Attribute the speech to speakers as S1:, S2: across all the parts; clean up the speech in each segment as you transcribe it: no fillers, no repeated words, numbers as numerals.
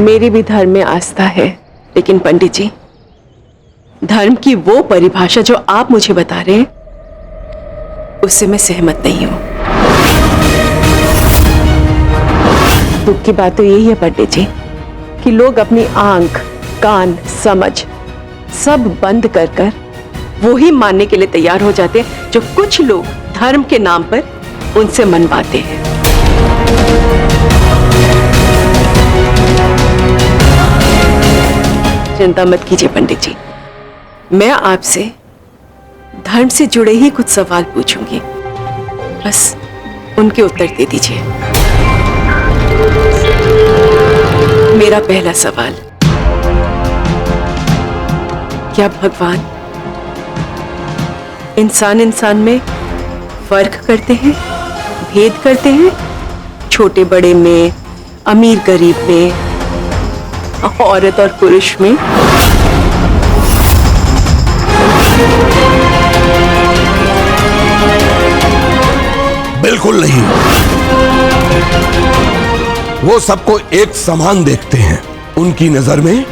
S1: मेरी भी धर्म में आस्था है, लेकिन पंडित जी, धर्म की वो परिभाषा जो आप मुझे बता रहे हैं, उससे मैं सहमत नहीं हूं। दुख की बात तो यही है पंडित जी कि लोग अपनी आंख, कान, समझ सब बंद कर कर वो ही मानने के लिए तैयार हो जाते हैं जो कुछ लोग धर्म के नाम पर उनसे मनवाते हैं। चिंता मत कीजिए पंडित जी, मैं आपसे धर्म से जुड़े ही कुछ सवाल पूछूंगी, बस उनके उत्तर दे दीजिए। मेरा पहला सवाल, क्या भगवान इंसान में फर्क करते हैं, भेद करते हैं, छोटे बड़े में, अमीर गरीब में, औरत और पुरुष में?
S2: बिल्कुल नहीं। वो सबको एक समान देखते हैं, उनकी नजर में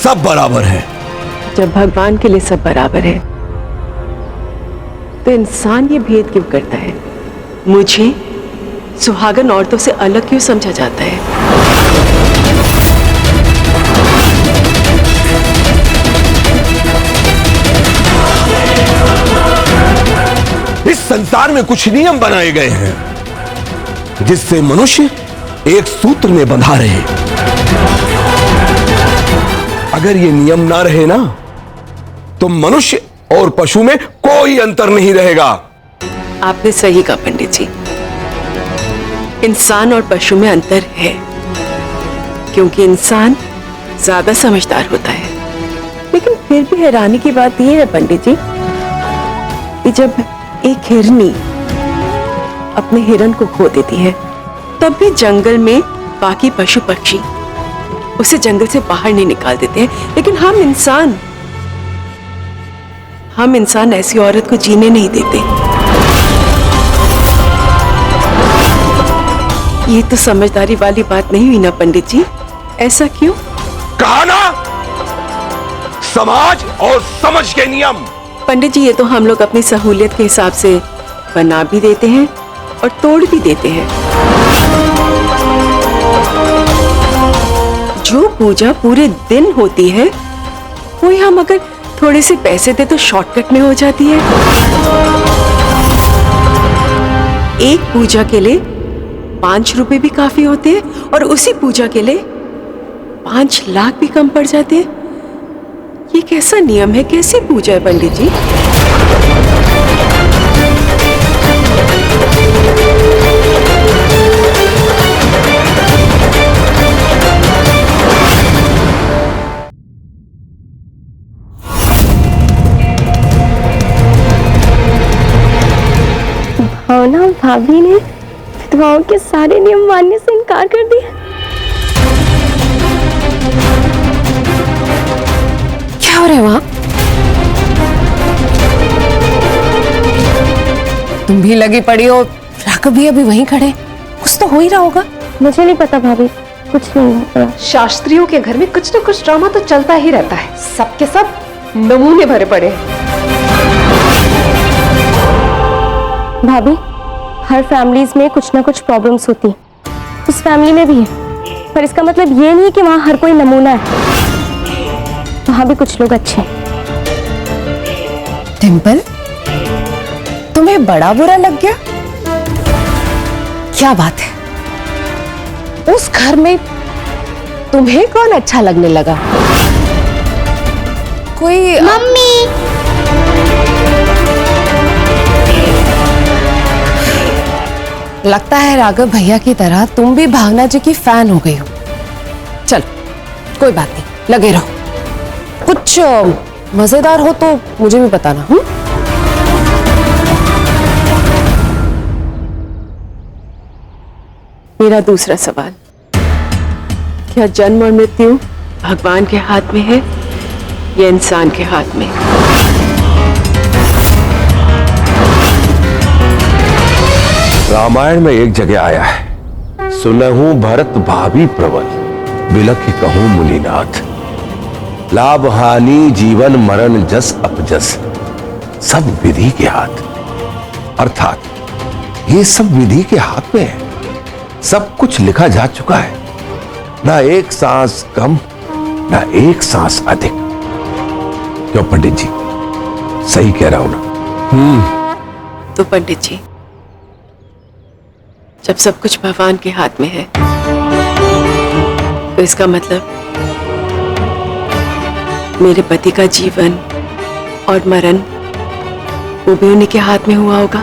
S2: सब बराबर है।
S1: जब भगवान के लिए सब बराबर है तो इंसान ये भेद क्यों करता है? मुझे सुहागन औरतों से अलग क्यों समझा जाता है?
S2: इस संसार में कुछ नियम बनाए गए हैं जिससे मनुष्य एक सूत्र में बंधा रहे। अगर ये नियम ना रहे ना तो मनुष्य और पशु में कोई अंतर नहीं रहेगा।
S1: आपने सही कहा पंडित जी, इंसान और पशु में अंतर है, क्योंकि इंसान ज्यादा समझदार होता है। लेकिन फिर भी हैरानी की बात यह है पंडित जी कि जब एक हिरनी अपने हिरन को खो देती है, तब भी जंगल में बाकी पशु पक्षी उसे जंगल से बाहर नहीं निकाल देते हैं, लेकिन हम इंसान ऐसी औरत को जीने नहीं देते। ये तो समझदारी वाली बात नहीं हुई ना पंडित जी? ऐसा क्यों?
S2: कहा ना, समाज और समझ के नियम।
S1: पंडित जी, ये तो हम लोग अपनी सहूलियत के हिसाब से बना भी देते हैं और तोड़ भी देते हैं। जो पूजा पूरे दिन होती है, वही हम अगर थोड़े से पैसे दे तो शॉर्टकट में हो जाती है। एक पूजा के लिए 5 रुपए भी काफी होते हैं और उसी पूजा के लिए 5 लाख भी कम पड़ जाते हैं। ये कैसा नियम है, कैसी पूजा है पंडित जी?
S3: भावना भाभी ने विधवाओं के सारे नियम मानने से इनकार कर दिया।
S4: क्या हो रहा है वहां? तुम भी लगी पड़ी हो, राघव भी अभी वहीं खड़े, कुछ तो हो ही रहा होगा।
S3: मुझे नहीं पता भाभी, कुछ नहीं हो रहा।
S5: शास्त्रियों के घर में कुछ न कुछ ड्रामा तो चलता ही रहता है, सबके सब नमूने भरे पड़े हैं।
S3: भाभी, हर फैमिलीज में कुछ ना कुछ प्रॉब्लम्स होती हैं, उस फैमिली में भी है, पर इसका मतलब ये नहीं कि वहां हर कोई नमूना है। वहां भी कुछ लोग अच्छे हैं।
S4: डिंपल, तुम्हें बड़ा बुरा लग गया? क्या बात है? उस घर में तुम्हें कौन अच्छा लगने लगा? कोई
S3: मम्मी,
S4: लगता है राघव भैया की तरह तुम भी भावना जी की फैन हो गई हो। चल, कोई बात नहीं, लगे रहो। कुछ मजेदार हो तो मुझे भी बताना।
S1: मेरा दूसरा सवाल, क्या जन्म और मृत्यु भगवान के हाथ में है या इंसान के हाथ में?
S6: रामायण में एक जगह आया है, सुनहु भरत भाभी प्रबल,
S2: बिलख कहूं मुनिनाथ, लाभ हानि जीवन मरण जस अपजस सब विधि के हाथ। अर्थात ये सब विधि के हाथ में है, सब कुछ लिखा जा चुका है, ना एक सांस कम ना एक सांस अधिक। क्यों पंडित जी, सही कह रहा हूं ना?
S1: तो पंडित जी, जब सब कुछ भगवान के हाथ में है तो इसका मतलब मेरे पति का जीवन और मरण वो भी उन्हीं के हाथ में हुआ होगा।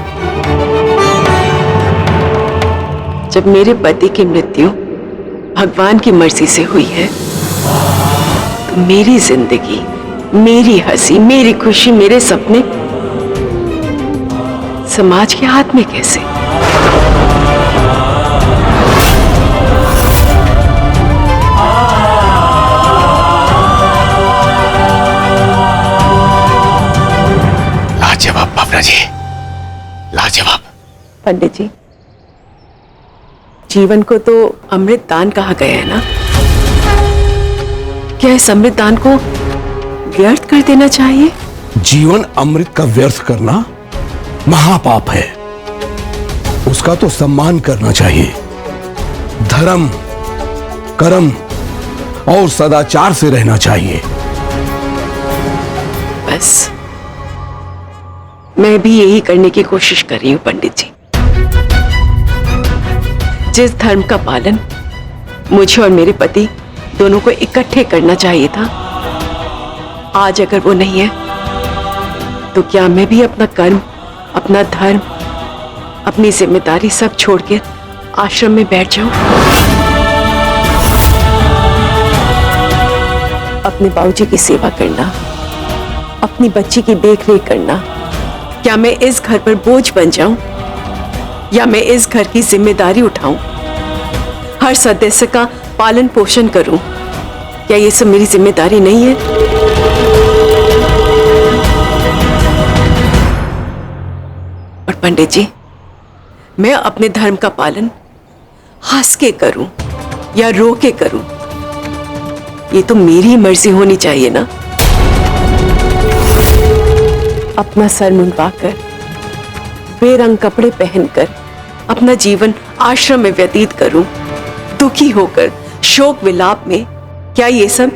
S1: जब मेरे पति की मृत्यु भगवान की मर्जी से हुई है तो मेरी जिंदगी, मेरी हंसी, मेरी खुशी, मेरे सपने समाज के हाथ में कैसे?
S2: लाजवाब भावना जी, लाजवाब।
S1: पंडित जी, जीवन को तो अमृत दान कहा गया है ना? क्या इस अमृत दान को व्यर्थ कर देना चाहिए?
S2: जीवन अमृत का व्यर्थ करना महापाप है, उसका तो सम्मान करना चाहिए। धर्म, कर्म और सदाचार से रहना चाहिए।
S1: बस मैं भी यही करने की कोशिश कर रही हूं पंडित जी। जिस धर्म का पालन मुझे और मेरे पति दोनों को इकट्ठे करना चाहिए था, आज अगर वो नहीं है तो क्या मैं भी अपना कर्म, अपना धर्म, अपनी जिम्मेदारी सब छोड़ के आश्रम में बैठ जाऊं? अपने बाबूजी की सेवा करना, अपनी बच्ची की देखरेख करना, क्या मैं इस घर पर बोझ बन जाऊं या मैं इस घर की जिम्मेदारी उठाऊं, हर सदस्य का पालन पोषण करूं? क्या ये सब मेरी जिम्मेदारी नहीं है? और पंडित जी, मैं अपने धर्म का पालन हंस के करूं या रो के करूं, ये तो मेरी मर्जी होनी चाहिए ना। अपना सर मुंडवाकर, बेरंग कपड़े पहनकर अपना जीवन आश्रम में व्यतीत करूं, दुखी होकर शोक विलाप में, क्या ये सब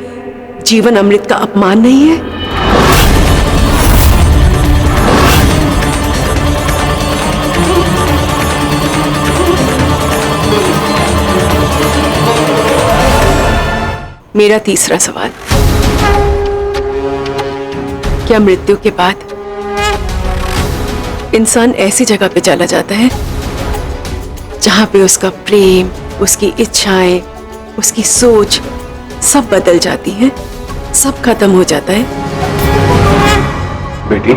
S1: जीवन अमृत का अपमान नहीं है? मेरा तीसरा सवाल, क्या मृत्यु के बाद इंसान ऐसी जगह पे चला जाता है जहां पे उसका प्रेम, उसकी इच्छाएं, उसकी सोच सब बदल जाती है, सब खत्म हो जाता है?
S2: बेटी,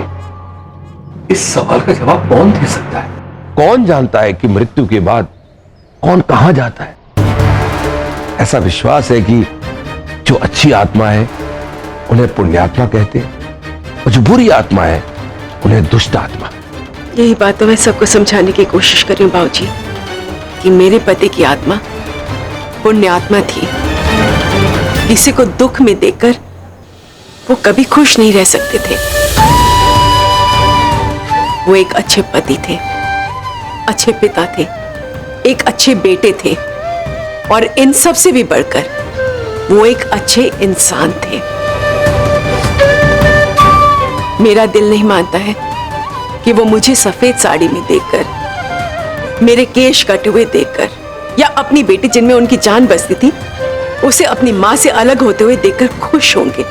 S2: इस सवाल का जवाब कौन दे सकता है? कौन जानता है कि मृत्यु के बाद कौन कहां जाता है? ऐसा विश्वास है कि जो अच्छी आत्मा है उन्हें पुण्यात्मा कहते हैं और जो बुरी आत्मा है उन्हें दुष्ट आत्मा।
S1: यही बात तो मैं सबको समझाने की कोशिश कर रही हूँ बाबूजी, कि मेरे पति की आत्मा पुण्य आत्मा थी। किसी को दुख में देखकर वो कभी खुश नहीं रह सकते थे। वो एक अच्छे पति थे, अच्छे पिता थे, एक अच्छे बेटे थे और इन सब से भी बढ़कर वो एक अच्छे इंसान थे। मेरा दिल नहीं मानता है कि वो मुझे सफेद साड़ी में देखकर, मेरे केश कटे हुए देखकर, या अपनी बेटी जिनमें उनकी जान बसती थी उसे अपनी मां से अलग होते हुए देखकर खुश होंगे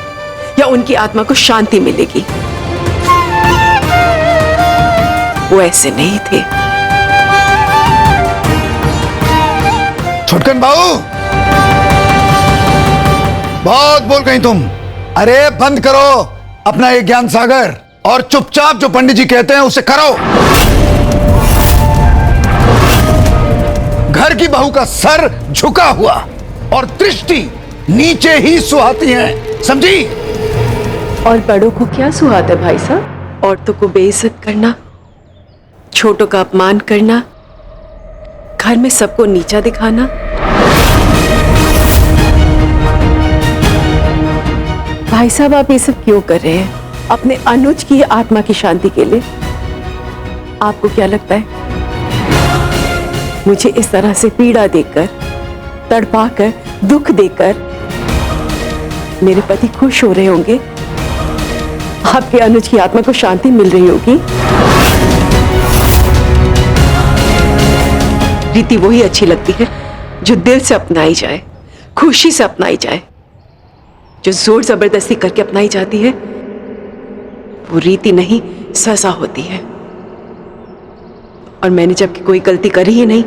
S1: या उनकी आत्मा को शांति मिलेगी। वो ऐसे नहीं थे।
S6: छोटकन बाबू, बहुत बोल गई तुम। अरे बंद करो अपना ये ज्ञान सागर और चुपचाप जो पंडित जी कहते हैं उसे करो। घर की बहू का सर झुका हुआ और दृष्टि नीचे ही सुहाती है, समझी?
S1: और बड़ों को क्या सुहाता है भाई साहब? औरतों को बेइज्जत करना, छोटों का अपमान करना, घर में सबको नीचा दिखाना। भाई साहब आप ये सब क्यों कर रहे हैं? अपने अनुज की आत्मा की शांति के लिए। आपको क्या लगता है मुझे इस तरह से पीड़ा देकर, तड़पाकर, दुख देकर मेरे पति खुश हो रहे होंगे? आपके अनुज की आत्मा को शांति मिल रही होगी? रीति वही अच्छी लगती है जो दिल से अपनाई जाए, खुशी से अपनाई जाए। जो जोर जबरदस्ती करके अपनाई जाती है वो रीति नहीं, सजा होती है। और मैंने जबकि कोई गलती करी ही नहीं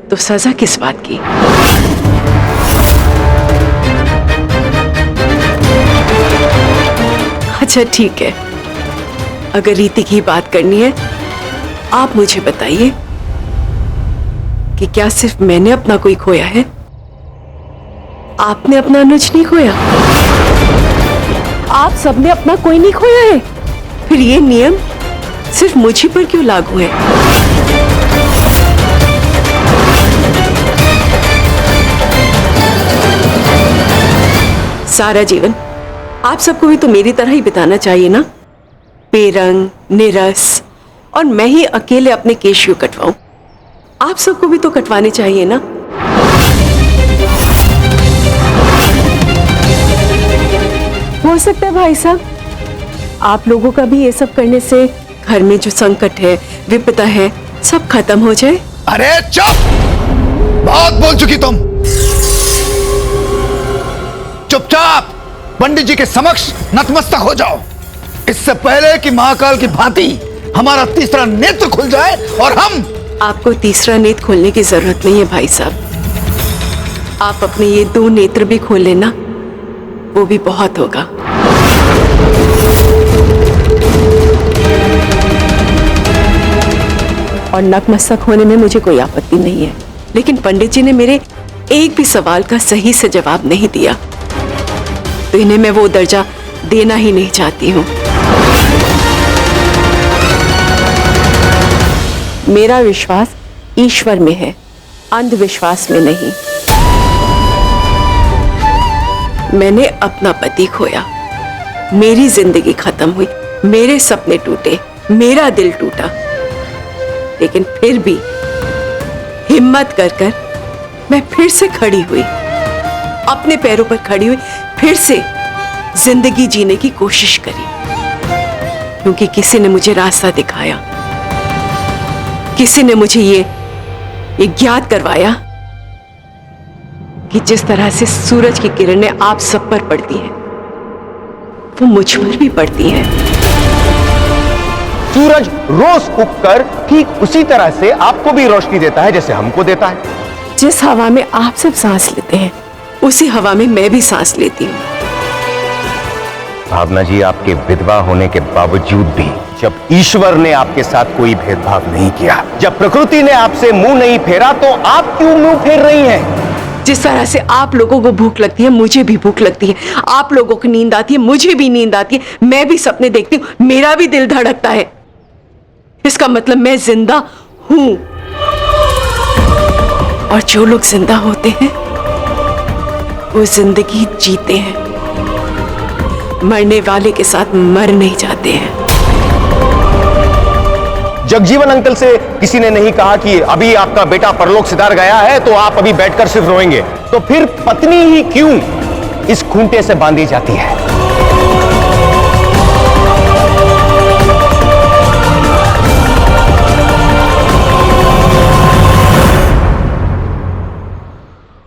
S1: तो सजा किस बात की? अच्छा ठीक है, अगर रीति की बात करनी है आप मुझे बताइए कि क्या सिर्फ मैंने अपना कोई खोया है? आपने अपना अनुज नहीं खोया? आप सबने अपना कोई नहीं खोया है? फिर ये नियम सिर्फ मुझी पर क्यों लागू है? सारा जीवन आप सबको भी तो मेरी तरह ही बिताना चाहिए ना, बेरंग, निरस, और मैं ही अकेले अपने केश क्यों कटवाऊं? आप सबको भी तो कटवाने चाहिए ना। हो सकता है भाई साहब आप लोगों का भी ये सब करने से घर में जो संकट है, विपदा है, सब खत्म हो जाए।
S6: अरे चुप, बहुत बोल चुकी तुम। चुपचाप पंडित जी के समक्ष नतमस्तक हो जाओ, इससे पहले कि महाकाल की भांति हमारा तीसरा नेत्र खुल जाए और हम।
S1: आपको तीसरा नेत्र खोलने की जरूरत नहीं है भाई साहब, आप अपने ये 2 नेत्र भी खोल लेना, वो भी बहुत होगा। और नतमस्तक होने में मुझे कोई आपत्ति नहीं है, लेकिन पंडित जी ने मेरे एक भी सवाल का सही से जवाब नहीं दिया, तो इन्हें मैं वो दर्जा देना ही नहीं चाहती हूं। मेरा विश्वास ईश्वर में है, अंधविश्वास में नहीं। मैंने अपना पति खोया, मेरी जिंदगी खत्म हुई, मेरे सपने टूटे, मेरा दिल टूटा, लेकिन फिर भी हिम्मत कर कर मैं फिर से खड़ी हुई, अपने पैरों पर खड़ी हुई, फिर से जिंदगी जीने की कोशिश करी, क्योंकि किसी ने मुझे रास्ता दिखाया, किसी ने मुझे ये ज्ञात करवाया कि जिस तरह से सूरज की किरणें आप सब पर पड़ती हैं, वो मुझ पर भी पड़ती हैं।
S7: सूरज रोज उगकर ठीक उसी तरह से आपको भी रोशनी देता है जैसे हमको देता है।
S1: जिस हवा में आप सब सांस लेते हैं, उसी हवा में मैं भी सांस लेती हूँ।
S7: भावना जी, आपके विधवा होने के बावजूद भी जब ईश्वर ने आपके साथ कोई भेदभाव नहीं किया, जब प्रकृति ने आपसे मुंह नहीं फेरा, तो आप क्यों मुंह फेर रही हैं?
S1: जिस तरह से आप लोगों को भूख लगती है, मुझे भी भूख लगती है, आप लोगों को नींद आती है, मुझे भी नींद आती है, मैं भी सपने देखती हूँ, मेरा भी दिल धड़कता है। इसका मतलब मैं जिंदा हूं, और जो लोग जिंदा होते हैं वो जिंदगी जीते हैं, मरने वाले के साथ मर नहीं जाते हैं।
S7: जगजीवन अंकल से किसी ने नहीं कहा कि अभी आपका बेटा परलोक सिधार गया है तो आप अभी बैठकर सिर्फ रोएंगे, तो फिर पत्नी ही क्यों इस खूंटे से बांधी जाती है?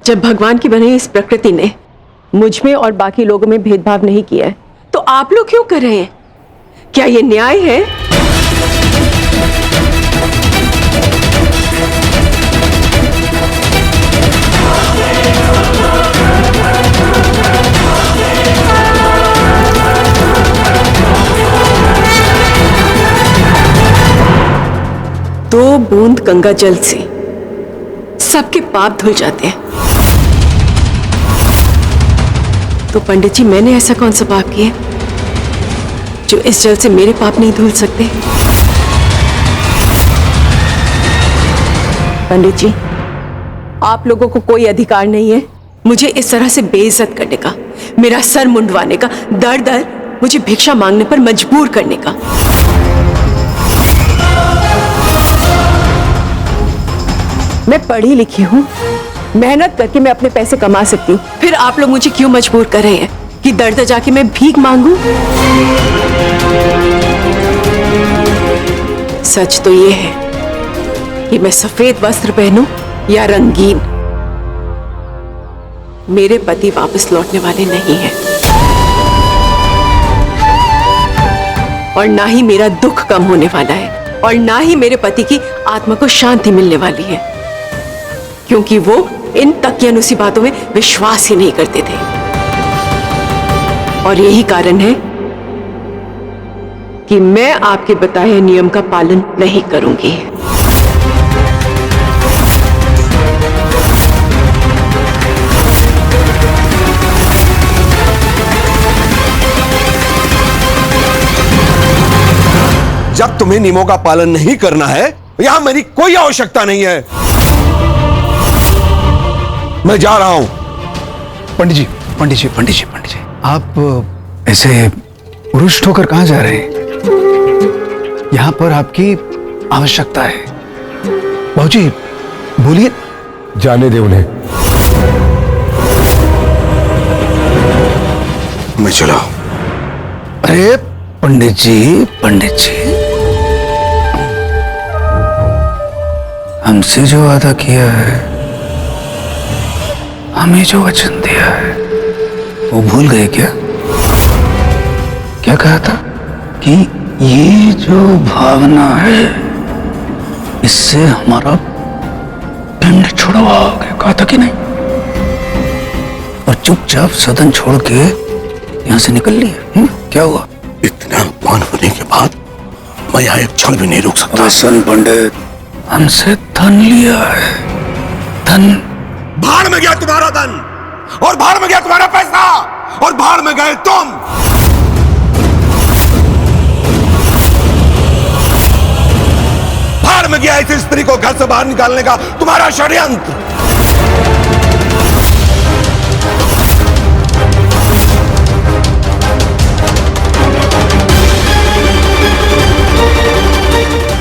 S1: जब भगवान की बनी इस प्रकृति ने मुझ में और बाकी लोगों में भेदभाव नहीं किया है, तो आप लोग क्यों कर रहे हैं? क्या ये न्याय है? दो बूंद गंगा जल से सबके पाप धुल जाते हैं, तो पंडित जी मैंने ऐसा कौन सा पाप किया जो इस जल से मेरे पाप नहीं धुल सकते? पंडित जी, आप लोगों को कोई अधिकार नहीं है मुझे इस तरह से बेइज्जत करने का, मेरा सर मुंडवाने का, दर दर मुझे भिक्षा मांगने पर मजबूर करने का। मैं पढ़ी लिखी हूं, मेहनत करके मैं अपने पैसे कमा सकती हूँ, फिर आप लोग मुझे क्यों मजबूर कर रहे हैं कि दर दर जाके मैं भीख मांगू? सच तो ये है कि मैं सफेद वस्त्र पहनूं या रंगीन, मेरे पति वापस लौटने वाले नहीं हैं और ना ही मेरा दुख कम होने वाला है और ना ही मेरे पति की आत्मा को शांति मिलने वाली है, क्योंकि वो इन तकियानुसी बातों में विश्वास ही नहीं करते थे। और यही कारण है कि मैं आपके बताए नियम का पालन नहीं करूंगी।
S2: जब तुम्हें नियमों का पालन नहीं करना है, यहां मेरी कोई आवश्यकता नहीं है। मैं जा रहा हूं।
S6: पंडित जी, पंडित जी, पंडित जी, पंडित जी, आप ऐसे रुष्ट होकर कहां जा रहे हैं? यहां पर आपकी आवश्यकता है। बाबूजी, बोलिए।
S2: जाने दे उन्हें। मैं चला।
S6: अरे पंडित जी, पंडित जी, हमसे जो वादा किया है, हमें जो वचन दिया है, वो भूल गए क्या? क्या कहा था कि ये जो भावना है, इससे हमारा पिंड छुड़वाओगे, कहा था कि नहीं? और चुपचाप सदन छोड़ के यहां से निकल लिए। क्या हुआ?
S2: इतना अपमान होने के बाद मैं यहाँ एक क्षण भी नहीं रुक सकता।
S6: सुन पंडित, हमसे धन लिया है, धन।
S2: भाड़ में गया तुम्हारा धन, और भाड़ में गया तुम्हारा पैसा, और भाड़ में गए तुम। भाड़ में गया इस स्त्री को घर से बाहर निकालने का तुम्हारा षड्यंत्र।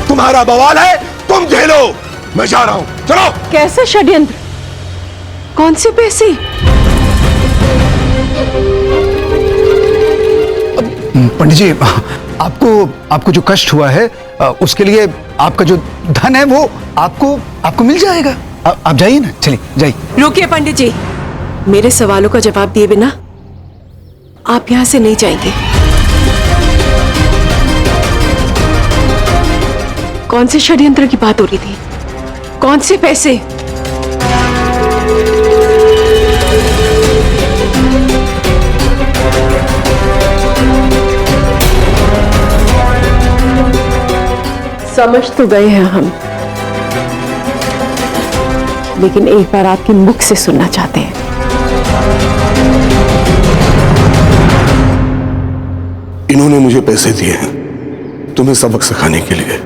S2: तुम्हारा बवाल है, तुम झेलो। मैं जा रहा हूं, चलो।
S1: कैसे षड्यंत्र? कौन से पैसे?
S6: पंडित जी, आपको जो कष्ट हुआ है, उसके लिए आपका जो धन है वो आपको मिल जाएगा। आप जाइए ना, चलिए जाइए।
S1: रुकिए पंडित जी, मेरे सवालों का जवाब दिए बिना आप यहां से नहीं जाएंगे। कौन से षड्यंत्र की बात हो रही थी? कौन से पैसे? समझ तो गए हैं हम, लेकिन एक बार आपके मुख से सुनना चाहते हैं।
S2: इन्होंने मुझे पैसे दिए हैं तुम्हें सबक सिखाने के लिए।